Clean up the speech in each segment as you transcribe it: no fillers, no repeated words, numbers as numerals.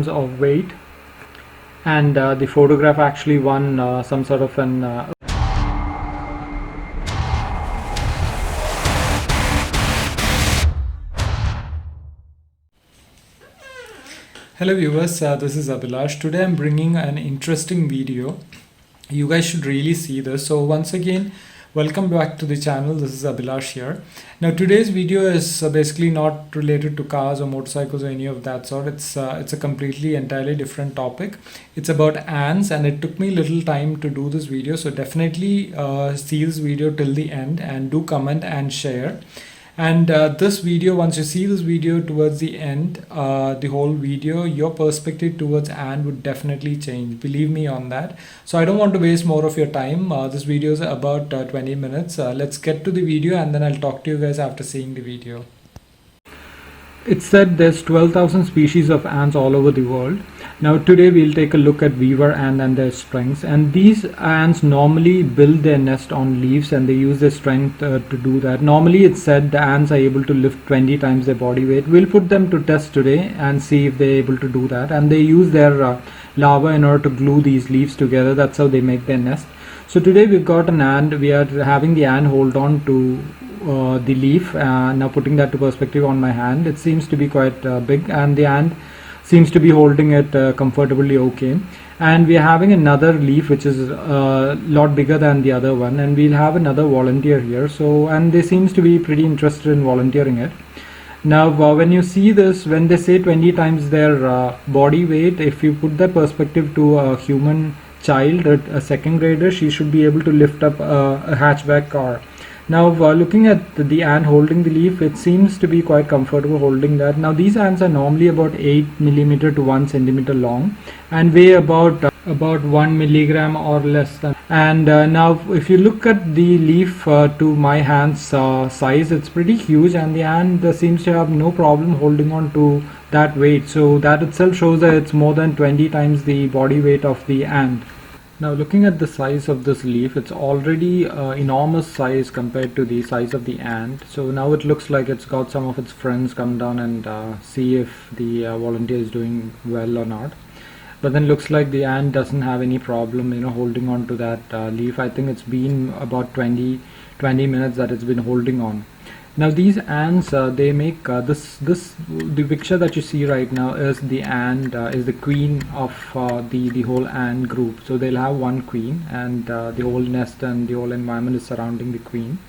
of weight, and the photograph actually won some sort of an Hello viewers, this is Abhilash. Today I'm bringing an interesting video. You guys should really see this. So once again, welcome back to the channel. This is Abhilash here. Now today's video is basically not related to cars or motorcycles or any of that sort. It's a completely entirely different topic. It's about ants, and it took me a little time to do this video. So definitely see this video till the end and do comment and share. And this video, once you see this video towards the end, the whole video, your perspective towards ant would definitely change. Believe me on that. So I don't want to waste more of your time. This video is about 20 minutes. Let's get to the video and then I'll talk to you guys after seeing the video. It's said there's 12,000 species of ants all over the world. Now today we'll take a look at weaver ant and their strengths. And these ants normally build their nest on leaves, and they use their strength to do that. Normally it's said the ants are able to lift 20 times their body weight. We'll put them to test today and see if they're able to do that. And they use their larvae in order to glue these leaves together. That's how they make their nest. So today we've got an ant. We are having the ant hold on to the leaf. Now putting that to perspective on my hand, it seems to be quite big, and the ant seems to be holding it comfortably okay. And we are having another leaf which is a lot bigger than the other one, and we'll have another volunteer here. So, and they seems to be pretty interested in volunteering it. Now when you see this, when they say 20 times their body weight, if you put that perspective to a human child, a second grader, she should be able to lift up a hatchback car. Now looking at the ant holding the leaf, it seems to be quite comfortable holding that. Now these ants are normally about 8 millimeter to 1 centimeter long and weigh about 1 milligram or less than. And now if you look at the leaf to my hand's size, it's pretty huge, and the ant seems to have no problem holding on to that weight. So that itself shows that it's more than 20 times the body weight of the ant. Now looking at the size of this leaf, it's already enormous size compared to the size of the ant. So now it looks like it's got some of its friends come down and see if the volunteer is doing well or not. But then looks like the ant doesn't have any problem, holding on to that leaf. I think it's been about 20 minutes that it's been holding on. Now these ants, they make the picture that you see right now is the ant, is the queen of the whole ant group. So they'll have one queen, and the whole nest and the whole environment is surrounding the queen.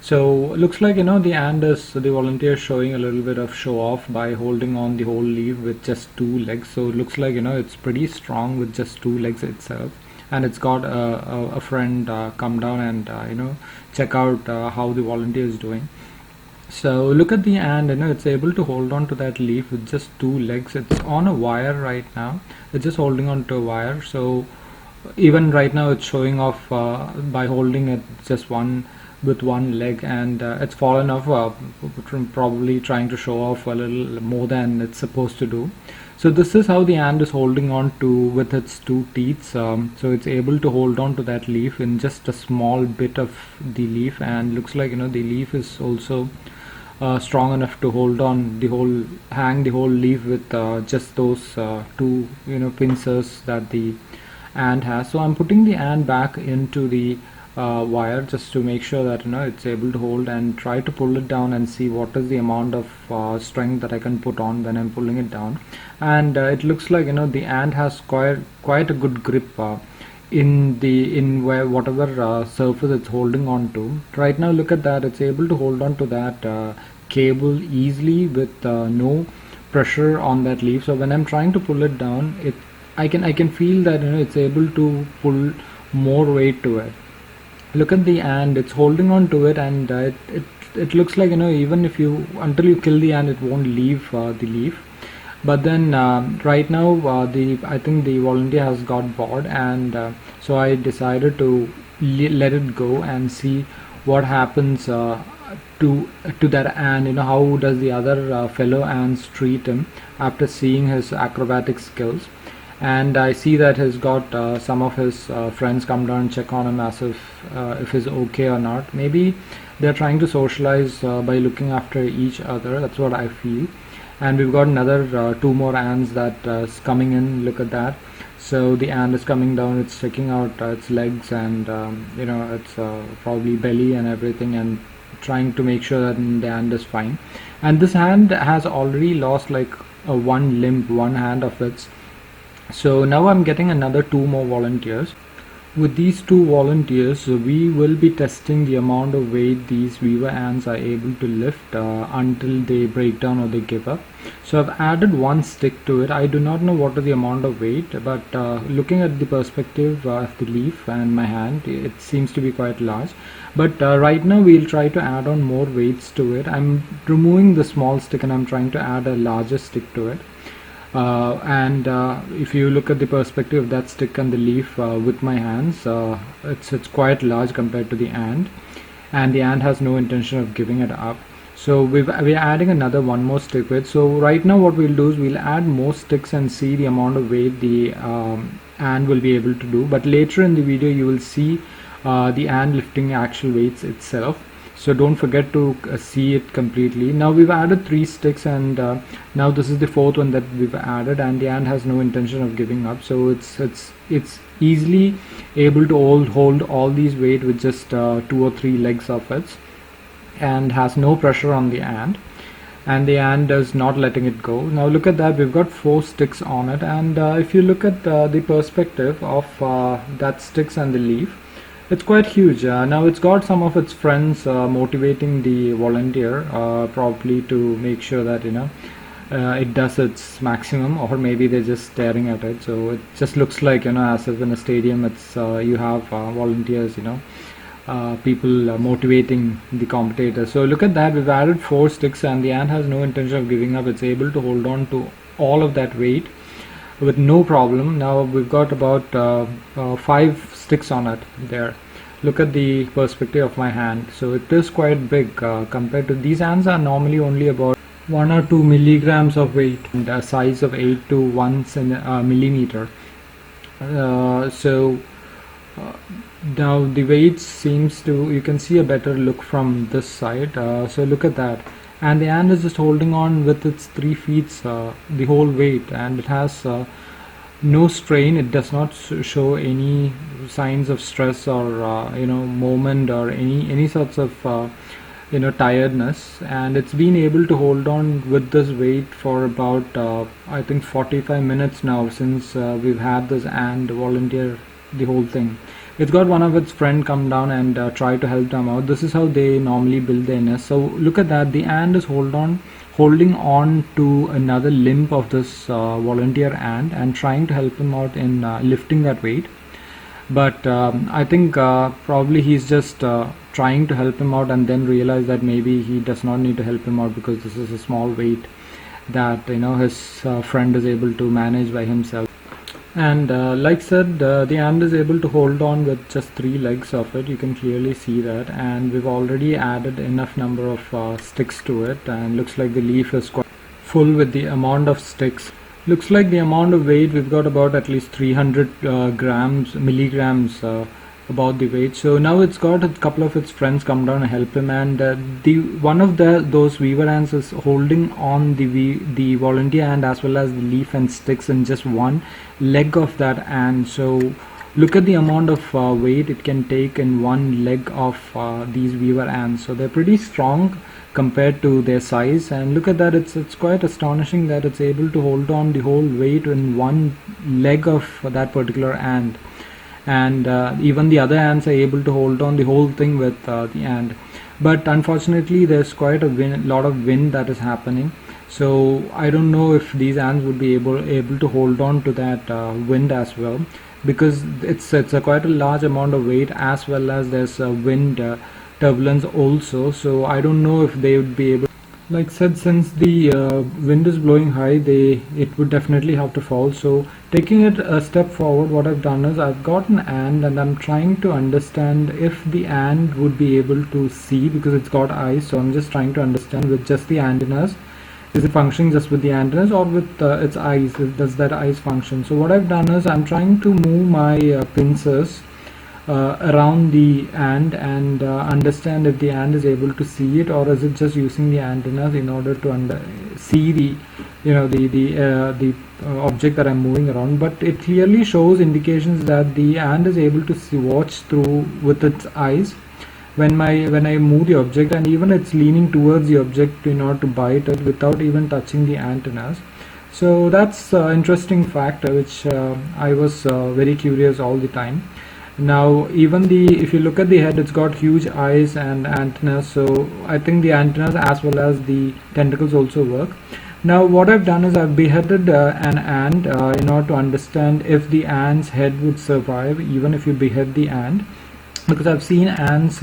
So it looks like the volunteer is showing a little bit of show off by holding on the whole leaf with just 2 legs. So it looks like it's pretty strong with just 2 legs itself. And it's got a friend come down and check out how the volunteer is doing. So look at the ant, it's able to hold on to that leaf with just 2 legs. It's on a wire right now. It's just holding on to a wire. So even right now it's showing off by holding it just with one leg, and it's fallen off from probably trying to show off a little more than it's supposed to do. So this is how the ant is holding on to with its 2 teeth. So it's able to hold on to that leaf in just a small bit of the leaf, and looks like the leaf is also strong enough to hold on hang the whole leaf with just those 2 pincers that the ant has. So I'm putting the ant back into the wire just to make sure that it's able to hold, and try to pull it down and see what is the amount of strength that I can put on when I'm pulling it down. And it looks like the ant has quite a good grip in whatever surface it's holding on to. Right now look at that, it's able to hold on to that cable easily with no pressure on that leaf. So when I'm trying to pull it down, I can feel that it's able to pull more weight to it. Look at the ant, it's holding on to it, and it looks like even if until you kill the ant, it won't leave the leaf. But then right now I think the volunteer has got bored, and so I decided to let it go and see what happens to that ant. How does the other fellow ants treat him after seeing his acrobatic skills. And I see that he's got some of his friends come down and check on him as if he's okay or not. Maybe they're trying to socialize by looking after each other. That's what I feel. and we've got another two more ants that is coming in. Look at that. So the ant is coming down, it's checking out its legs and its probably belly and everything, and trying to make sure that the ant is fine. And this ant has already lost like one limb, one hand of its. So now I'm getting another two more volunteers. With these two volunteers, we will be testing the amount of weight these weaver ants are able to lift until they break down or they give up. So I've added one stick to it. I do not know what is the amount of weight, but looking at the perspective of the leaf and my hand, it seems to be quite large. But right now we'll try to add on more weights to it. I'm removing the small stick and I'm trying to add a larger stick to it. And if you look at the perspective of that stick and the leaf with my hands, it's quite large compared to the ant, and the ant has no intention of giving it up. So we're adding another one more stick with. So right now what we'll do is we'll add more sticks and see the amount of weight the ant will be able to do. But later in the video you will see the ant lifting actual weights itself. So don't forget to see it completely. Now we've added 3 sticks, and now this is the 4th one that we've added, and the ant has no intention of giving up. So it's easily able to hold all these weight with just 2 or 3 legs of it, and has no pressure on the ant, and the ant is not letting it go. Now look at that, we've got 4 sticks on it, and if you look at the perspective of that sticks and the leaf, it's quite huge. Now it's got some of its friends motivating the volunteer, probably to make sure that it does its maximum, or maybe they're just staring at it. So it just looks like as if in a stadium it's you have volunteers, people motivating the competitors. So look at that, we've added 4 sticks, and the ant has no intention of giving up. It's able to hold on to all of that weight with no problem. Now we've got about 5 sticks on it there. Look at the perspective of my hand. So it is quite big compared to these ants are normally only about 1 or 2 milligrams of weight, and a size of 8 to 1 millimeter. Now the weight seems to, you can see a better look from this side. So look at that, and the ant is just holding on with its 3 feet the whole weight, and it has no strain. It does not show any signs of stress or moment or any sorts of tiredness, and it's been able to hold on with this weight for about I think 45 minutes now, since we've had this ant volunteer the whole thing. It's got one of its friend come down and try to help them out. This is how they normally build their nest. So look at that, the ant is holding on to another limb of this volunteer ant and trying to help him out in lifting that weight. But I think probably he's just trying to help him out, and then realize that maybe he does not need to help him out, because this is a small weight that his friend is able to manage by himself. And like said, the ant is able to hold on with just 3 legs of it. You can clearly see that, and we've already added enough number of sticks to it, and looks like the leaf is quite full with the amount of sticks. Looks like the amount of weight, we've got about at least 300 milligrams about the weight. So now it's got a couple of its friends come down and help him, and one of those weaver ants is holding on the volunteer ant as well as the leaf and sticks in just one leg of that ant. So look at the amount of weight it can take in one leg of these weaver ants. So they're pretty strong compared to their size, and look at that, it's quite astonishing that it's able to hold on the whole weight in one leg of that particular ant. And even the other ants are able to hold on the whole thing with the ant. But unfortunately there's quite a lot of wind that is happening, so I don't know if these ants would be able to hold on to that wind as well, because it's quite a large amount of weight, as well as there's wind turbulence also. So I don't know if they would be able, like said, since the wind is blowing high, it would definitely have to fall. So taking it a step forward, what I've done is I've got an ant, and I'm trying to understand if the ant would be able to see, because it's got eyes. So I'm just trying to understand with just the antennas, is it functioning just with the antennas or with its eyes? Does that eyes function? So what I've done is I'm trying to move my pincers around the ant and understand if the ant is able to see it, or is it just using the antennas in order to see the object that I'm moving around, but it clearly shows indications that the ant is able to watch through with its eyes when I move the object, and even it's leaning towards the object in order to bite it without even touching the antennas. So that's interesting factor which I was very curious all the time. Now even if you look at the head, it's got huge eyes and antennas, so I think the antennas as well as the tentacles also work. Now what I've done is I've beheaded an ant in order to understand if the ant's head would survive even if you behead the ant, because I've seen ants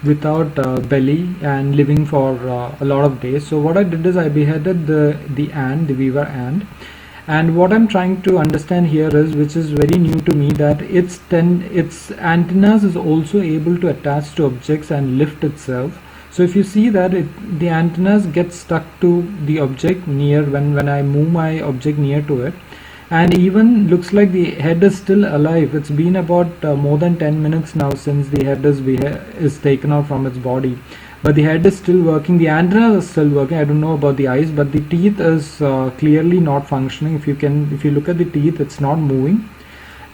without belly and living for a lot of days. So what I did is I beheaded the ant, the weaver ant, and what I'm trying to understand here is, which is very new to me, that its antennas is also able to attach to objects and lift itself. So if you see that the antennas get stuck to the object near when I move my object near to it, and even looks like the head is still alive. It's been about more than 10 minutes now since the head is taken out from its body, but the head is still working, the antennas are still working. I don't know about the eyes, but the teeth is clearly not functioning. If you look at the teeth, it's not moving.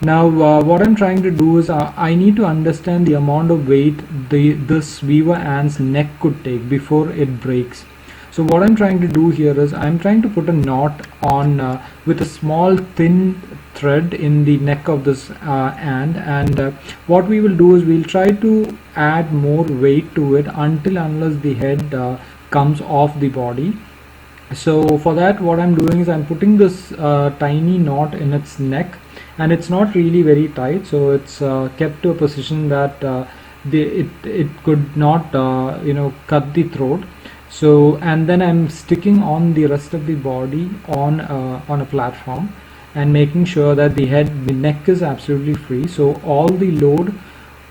Now what I'm trying to do is I need to understand the amount of weight this weaver ant's neck could take before it breaks. So what I'm trying to do here is I'm trying to put a knot on with a small thin thread in the neck of this ant, and what we will do is we'll try to add more weight to it unless the head comes off the body. So for that, what I'm doing is I'm putting this tiny knot in its neck, and it's not really very tight, so it's kept to a position that it could not cut the throat. So, and then I'm sticking on the rest of the body on a platform and making sure that the neck is absolutely free. So all the load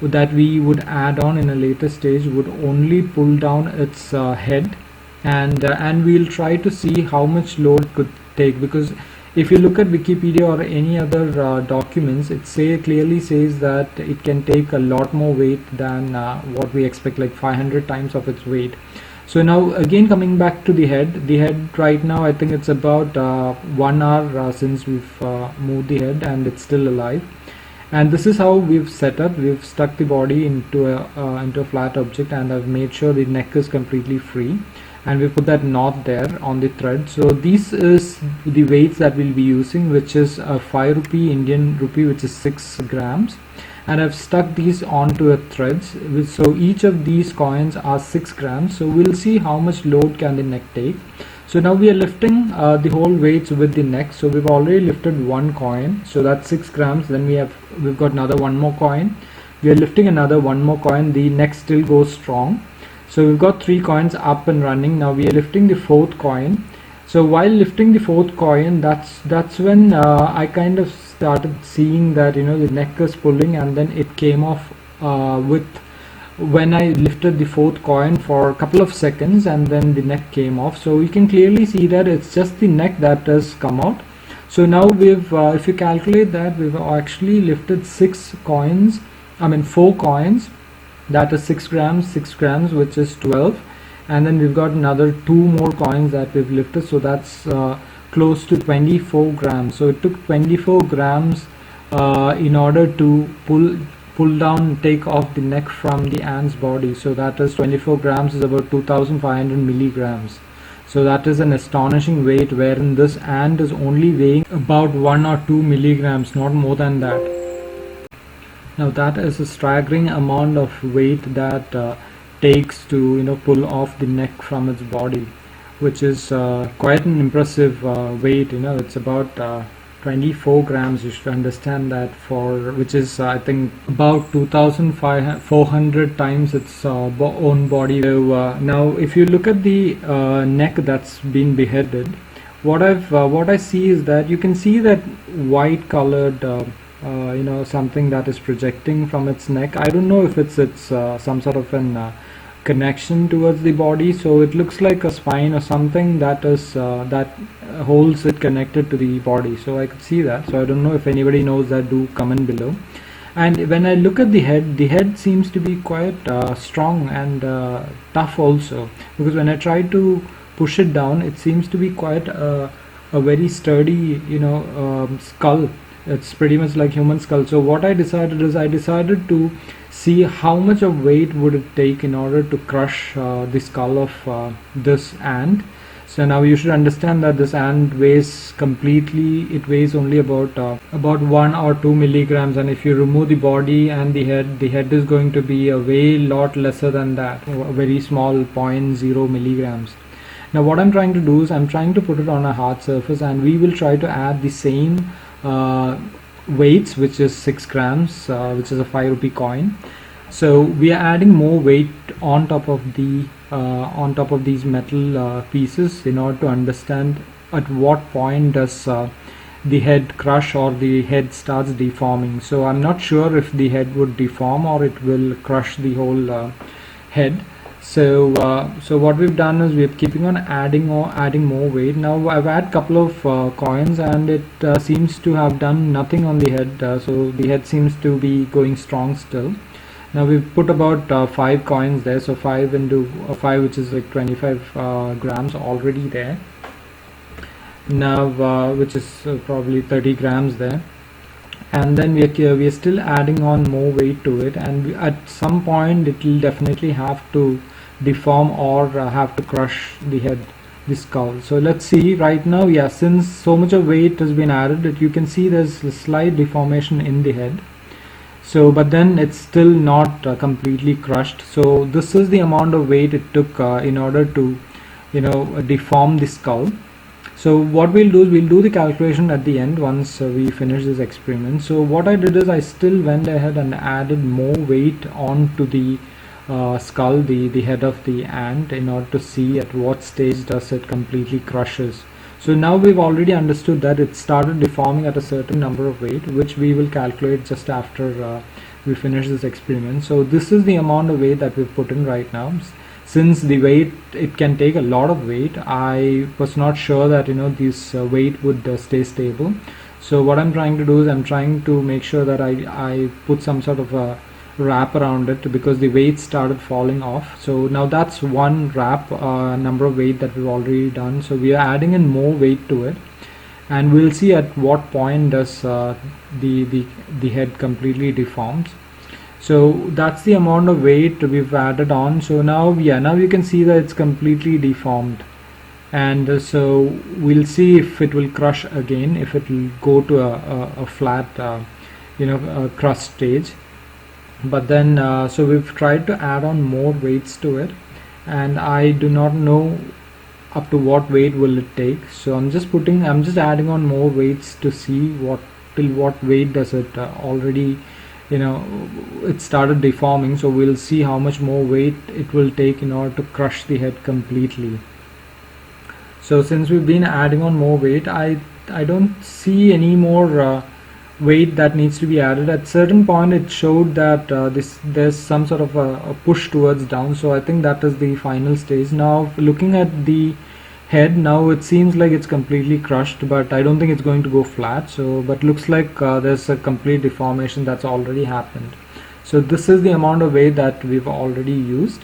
that we would add on in a later stage would only pull down its head, and we'll try to see how much load could take, because if you look at Wikipedia or any other documents, it clearly says that it can take a lot more weight than what we expect, like 500 times of its weight. So now again coming back to the head right now, I think it's about 1 hour since we've moved the head, and it's still alive. And this is how we've set up. We've stuck the body into a flat object, and I've made sure the neck is completely free, and we put that knot there on the thread. So this is the weights that we'll be using, which is a 5 rupee Indian rupee, which is 6 grams. And I've stuck these onto a threads, so each of these coins are 6 grams. So we'll see how much load can the neck take. So now we are lifting the whole weights with the neck. So we've already lifted one coin, so that's 6 grams. Then we've got another one more coin. We are lifting another one more coin. The neck still goes strong. So we've got 3 coins up and running. Now we are lifting the 4th coin. So while lifting the 4th coin, that's when I kind of started seeing that the neck is pulling, and then it came off when I lifted the 4th coin for a couple of seconds, and then the neck came off. So you can clearly see that it's just the neck that has come out. So now if you calculate that, we've actually lifted 4 coins, that is 6 grams, which is 12, and then we've got another 2 more coins that we've lifted, so that's close to 24 grams. So it took 24 grams in order to pull down, take off the neck from the ant's body. So that is 24 grams is about 2500 milligrams. So that is an astonishing weight, wherein this ant is only weighing about 1 or 2 milligrams, not more than that. Now that is a staggering amount of weight that takes to pull off the neck from its body, which is quite an impressive weight. It's about 24 grams. You should understand that, which is I think about 2,400 times its own body. So, now if you look at the neck that's been beheaded, what I see is that you can see that white colored something that is projecting from its neck. I don't know if it's some sort of an connection towards the body, so it looks like a spine or something that holds it connected to the body. So I could see that. So I don't know if anybody knows that, do comment below. And when I look at the head seems to be quite strong and tough also, because when I try to push it down, it seems to be quite a very sturdy, skull. It's pretty much like human skull. So what I decided is, I decided to see how much of weight would it take in order to crush the skull of this ant. So now you should understand that this ant weighs completely, it weighs only about 1 or 2 milligrams, and if you remove the body and the head is going to be a way lot lesser than that, a very small zero point 0.0 milligrams. Now what I'm trying to do is, I'm trying to put it on a hard surface, and we will try to add the same weights, which is 6 grams, which is a 5 rupee coin. So we are adding more weight on top of these metal pieces, in order to understand at what point does the head crush or the head starts deforming. So I'm not sure if the head would deform or it will crush the whole head. So what we've done is, we're keeping on adding more weight. Now I've added a couple of coins, and it seems to have done nothing on the head. So the head seems to be going strong still. Now we've put about 5 coins there, so 5 into 5, which is like 25 grams already there. Now which is probably 30 grams there. And then we are still adding on more weight to it, and at some point it will definitely have to deform or have to crush the skull. So let's see right now. Yeah, since so much of weight has been added, that you can see there's a slight deformation in the head. So but then it's still not completely crushed. So this is the amount of weight it took in order to deform the skull. So what we'll do is, we'll do the calculation at the end once we finish this experiment. So what I did is, I still went ahead and added more weight onto the skull, the head of the ant, in order to see at what stage does it completely crushes. So now we've already understood that it started deforming at a certain number of weight, which we will calculate just after we finish this experiment. So this is the amount of weight that we've put in right now. Since the weight, it can take a lot of weight, I was not sure that this weight would stay stable. So what I'm trying to do is, I'm trying to make sure that I put some sort of a wrap around it, because the weight started falling off. So now that's one wrap number of weight that we've already done. So we are adding in more weight to it, and we'll see at what point does the head completely deforms. So that's the amount of weight we've added on. So now you can see that it's completely deformed, and so we'll see if it will crush again, if it will go to a flat crust stage. But then so we've tried to add on more weights to it, and I do not know up to what weight will it take. So I'm just adding on more weights to see till what weight does it already it started deforming. So we'll see how much more weight it will take in order to crush the head completely. So since we've been adding on more weight, I don't see any more weight that needs to be added. At certain point it showed that there's some sort of a push towards down, so I think that is the final stage. Now looking at the head, now it seems like it's completely crushed, but I don't think it's going to go flat. So but looks like there's a complete deformation that's already happened. So this is the amount of weight that we've already used,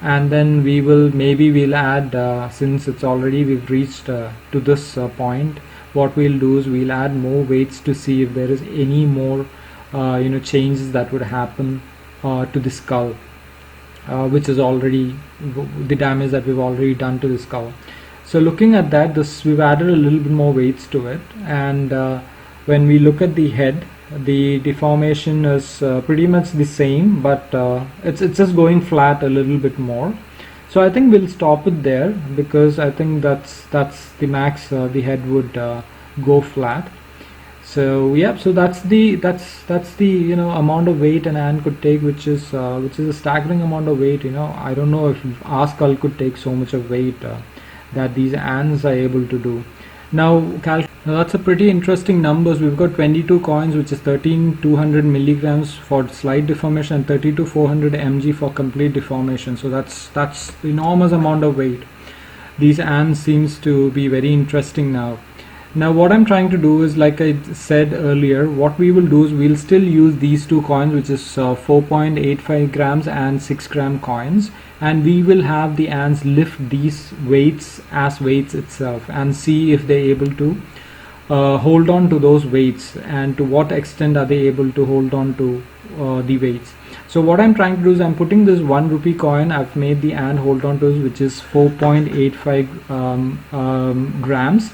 and then we'll add since it's already we've reached to this point, what we'll do is, we'll add more weights to see if there is any more changes that would happen to the skull, which is already the damage that we've already done to the skull. So looking at that, we've added a little bit more weights to it, and when we look at the head, the deformation is pretty much the same, but it's just going flat a little bit more. So I think we'll stop it there, because I think that's the max the head would go flat. So yeah, so that's the amount of weight an ant could take, which is a staggering amount of weight. I don't know if our skull could take so much of weight that these ants are able to do. Now that's a pretty interesting numbers. We've got 22 coins, which is 13,200 milligrams for slight deformation and 32,400 mg for complete deformation. So that's enormous amount of weight. These ants seems to be very interesting now. Now what I'm trying to do is, like I said earlier, what we will do is we'll still use these two coins, which is 4.85 grams and 6 gram coins, and we will have the ants lift these weights as weights itself and see if they're able to hold on to those weights, and to what extent are they able to hold on to the weights. So what I'm trying to do is I'm putting this 1 rupee coin I've made the ant hold on to, which is 4.85 grams.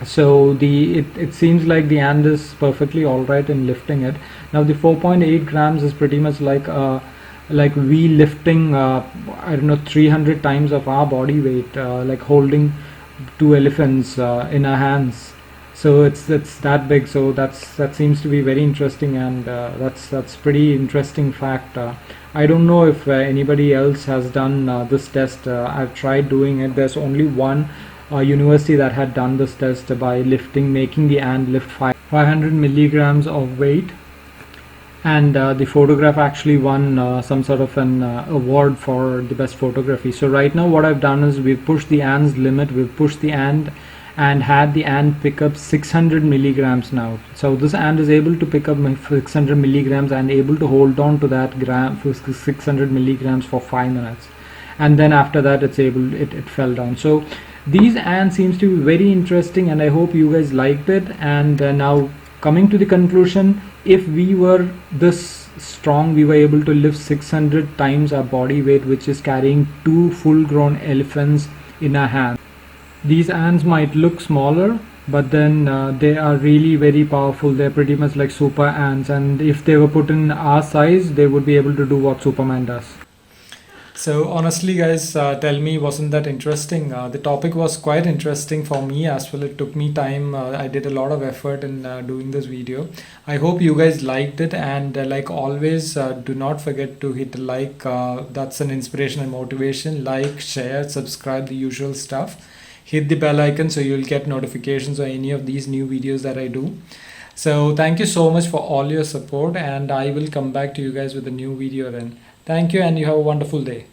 So it seems like the ant is perfectly alright in lifting it. Now the 4.8 grams is pretty much like we lifting I don't know, 300 times of our body weight, like holding 2 elephants in our hands. So it's that big. So that seems to be very interesting, and that's pretty interesting fact. I don't know if anybody else has done this test. I've tried doing it. There's only one university that had done this test by making the ant lift 500 milligrams of weight, and the photograph actually won some sort of an award for the best photography. So right now what I've done is we've pushed the ant's limit, we've pushed the ant and had the ant pick up 600 milligrams now. So this ant is able to pick up 600 milligrams and able to hold on to that 600 milligrams for 5 minutes, and then after that it fell down. So these ants seems to be very interesting, and I hope you guys liked it. And now coming to the conclusion, if we were this strong, we were able to lift 600 times our body weight, which is carrying 2 full grown elephants in our hands. These ants might look smaller, but then they are really very powerful. They're pretty much like super ants, and if they were put in our size, they would be able to do what Superman does. So honestly guys, tell me, wasn't that interesting? The topic was quite interesting for me as well. It took me time. I did a lot of effort in doing this video. I hope you guys liked it, and like always, do not forget to hit the like. That's an inspiration and motivation. Like, share, subscribe, the usual stuff. Hit the bell icon so you'll get notifications on any of these new videos that I do. So thank you so much for all your support, and I will come back to you guys with a new video then. Thank you, and you have a wonderful day.